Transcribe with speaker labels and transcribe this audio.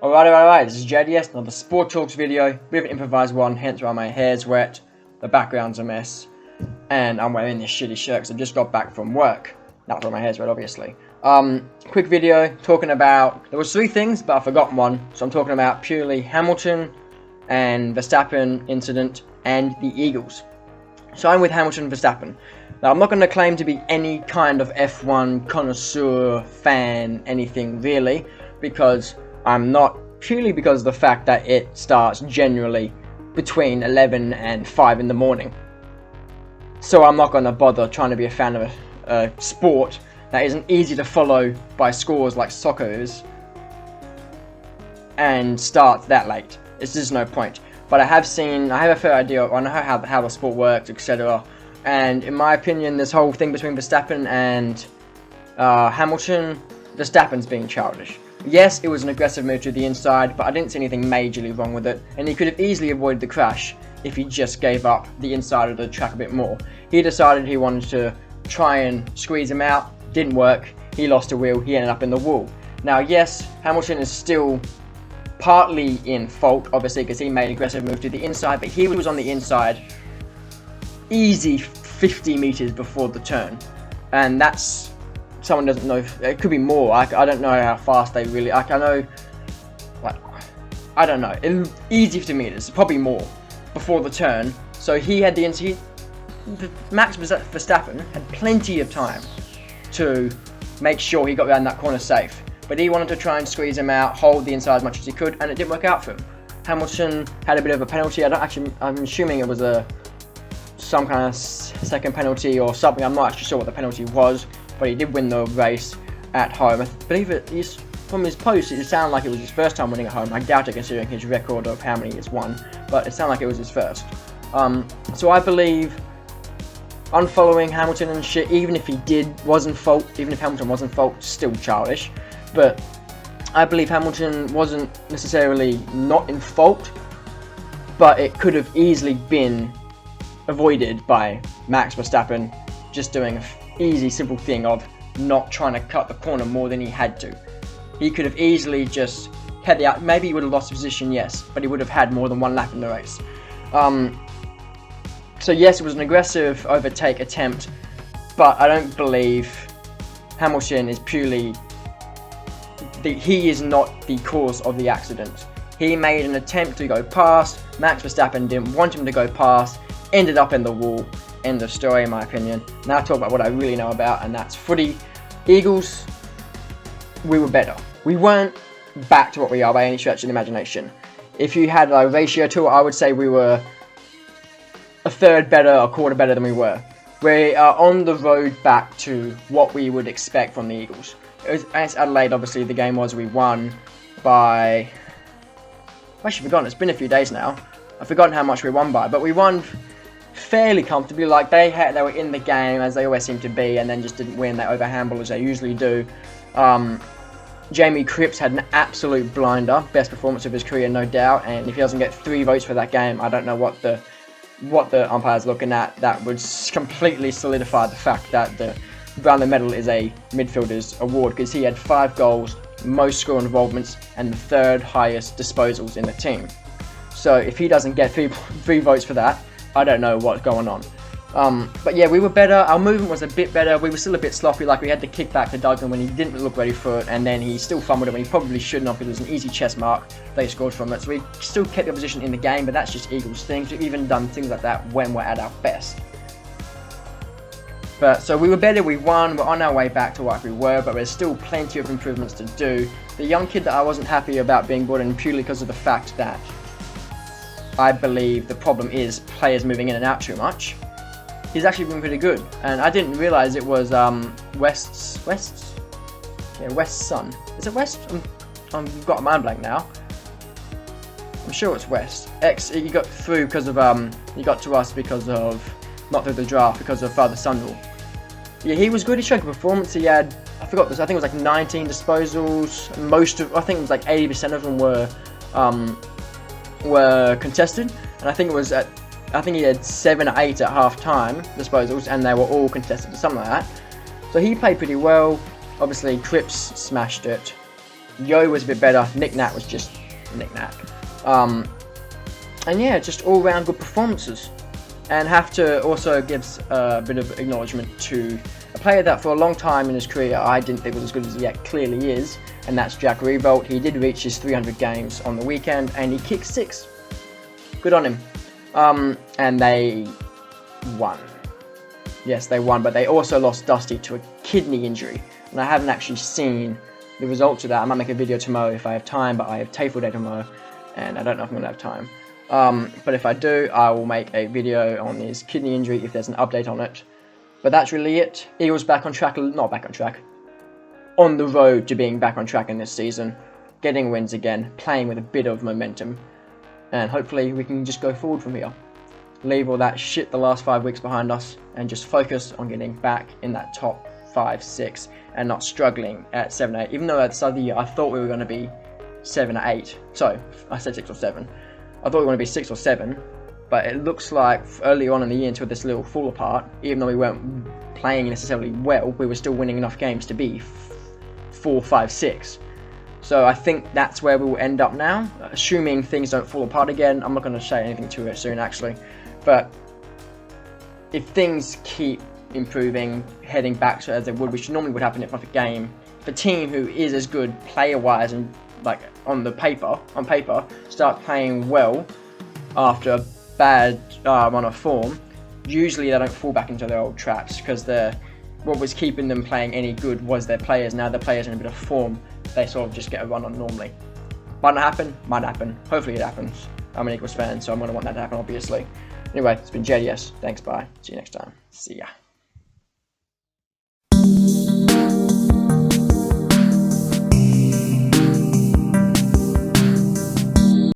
Speaker 1: Alright, this is JDS, another Sport Talks video, bit of an improvised one, hence why my hair's wet, the background's a mess, and I'm wearing this shitty shirt because I just got back from work. That's why my hair's wet, obviously. Quick video talking about, there was 3 things, but I've forgotten one, so I'm talking about purely Hamilton and Verstappen incident and the Eagles. So I'm with Hamilton and Verstappen. Now I'm not going to claim to be any kind of F1 connoisseur, fan, anything really, because I'm not, purely because of the fact that it starts generally between 11 and 5 in the morning. So I'm not going to bother trying to be a fan of a sport that isn't easy to follow by scores like soccer is, and start that late. It's just no point. But I have a fair idea on how the sport works, etc. And in my opinion, this whole thing between Verstappen and Hamilton, Verstappen's being childish. Yes, it was an aggressive move to the inside, but I didn't see anything majorly wrong with it, and he could have easily avoided the crash if he just gave up the inside of the track a bit more. He decided he wanted to try and squeeze him out, didn't work, he lost a wheel, he ended up in the wall. Now yes, Hamilton is still partly in fault, obviously, because he made an aggressive move to the inside, but he was on the inside easy 50 meters before the turn, and that's, someone doesn't know if it could be more. I don't know how fast they really, I know, like, I don't know, easy 50 meters, probably more before the turn. So he had Max Verstappen had plenty of time to make sure he got around that corner safe, but he wanted to try and squeeze him out, hold the inside as much as he could, and it didn't work out for him. Hamilton had a bit of a penalty. I'm assuming it was some kind of second penalty or something. I'm not actually sure what the penalty was, but he did win the race at home. I believe from his post, it sounded like it was his first time winning at home. I doubt it considering his record of how many he's won, but it sounded like it was his first. So I believe unfollowing Hamilton and shit, even if Hamilton was in fault, still childish. But I believe Hamilton wasn't necessarily not in fault, but it could have easily been avoided by Max Verstappen just doing an easy, simple thing of not trying to cut the corner more than he had to. He could have easily just had the out. Maybe he would have lost position, yes, but he would have had more than one lap in the race. So yes, it was an aggressive overtake attempt, but I don't believe Hamilton is purely. He is not the cause of the accident. He made an attempt to go past. Max Verstappen didn't want him to go past. Ended up in the wall. End of story, in my opinion. Now I talk about what I really know about, and that's footy. Eagles, we were better. We weren't back to what we are by any stretch of the imagination. If you had a ratio to it, I would say we were a third better, a quarter better than we were. We are on the road back to what we would expect from the Eagles. Against Adelaide, obviously, the game was we won by... I've actually forgotten, it's been a few days now. I've forgotten how much we won by, but we won fairly comfortably. Like, they were in the game, as they always seem to be, and then just didn't win. They overhandle as they usually do. Jamie Cripps had an absolute blinder, best performance of his career, no doubt, and if he doesn't get 3 votes for that game, I don't know what the umpire's looking at. That would completely solidify the fact that the Brownlow medal is a midfielder's award, because he had 5 goals, most score involvements, and the 3rd highest disposals in the team. So if he doesn't get 3 votes for that, I don't know what's going on. But yeah, we were better. Our movement was a bit better. We were still a bit sloppy. Like, we had to kick back to Duggan when he didn't look ready for it, and then he still fumbled it when he probably shouldn't have, because it was an easy chest mark they scored from it. So we still kept the opposition in the game, but that's just Eagles things. We've even done things like that when we're at our best. But so we were better, we won, we're on our way back to what we were, but there's still plenty of improvements to do. The young kid that I wasn't happy about being brought in purely because of the fact that I believe the problem is players moving in and out too much. He's actually been pretty good, and I didn't realise it was West's son. Is it West? I've got a mind blank now. I'm sure it's West. He got through because of he got to us because of, not through the draft, because of Father-son rule. Yeah, he was good. He showed a performance. He had, I forgot this, I think it was like 19 disposals. I think it was like 80% of them were contested, and I think he had 7 or 8 at half time disposals, and they were all contested or something like that. So he played pretty well. Obviously Cripps smashed it. Yo was a bit better. Nick Nat was just Nick Nat. And yeah, just all round good performances. And have to also give a bit of acknowledgement to a player that for a long time in his career I didn't think was as good as he yet clearly is, and that's Jack Riewoldt. He did reach his 300 games on the weekend, and he kicked 6. Good on him. And they won. Yes, they won, but they also lost Dusty to a kidney injury, and I haven't actually seen the results of that. I might make a video tomorrow if I have time, but I have TAFL day tomorrow, and I don't know if I'm going to have time. But if I do, I will make a video on his kidney injury if there's an update on it. But that's really it. Eagles back on track, not back on track, on the road to being back on track in this season, getting wins again, playing with a bit of momentum, and hopefully we can just go forward from here. Leave all that shit the last 5 weeks behind us and just focus on getting back in that top 5, 6 and not struggling at 7, 8. Even though at the start of the year I thought we were going to be 7 or 8. So I said 6 or 7. I thought we were going to be 6 or 7, but it looks like early on in the year until this little fall apart, even though we weren't playing necessarily well, we were still winning enough games to be 4, 5, 6. So I think that's where we will end up now, assuming things don't fall apart again. I'm not going to say anything to it soon actually, but if things keep improving, heading back to as they would, which normally would happen if like a game, if a team who is as good player-wise and like on paper, start playing well after a bad run of form, usually they don't fall back into their old traps, because what was keeping them playing any good was their players. Now their players in a bit of form, they sort of just get a run on normally. Might not happen, might happen. Hopefully it happens. I'm an Eagles fan, so I'm going to want that to happen, obviously. Anyway, it's been JDS. Thanks, bye. See you next time. See ya.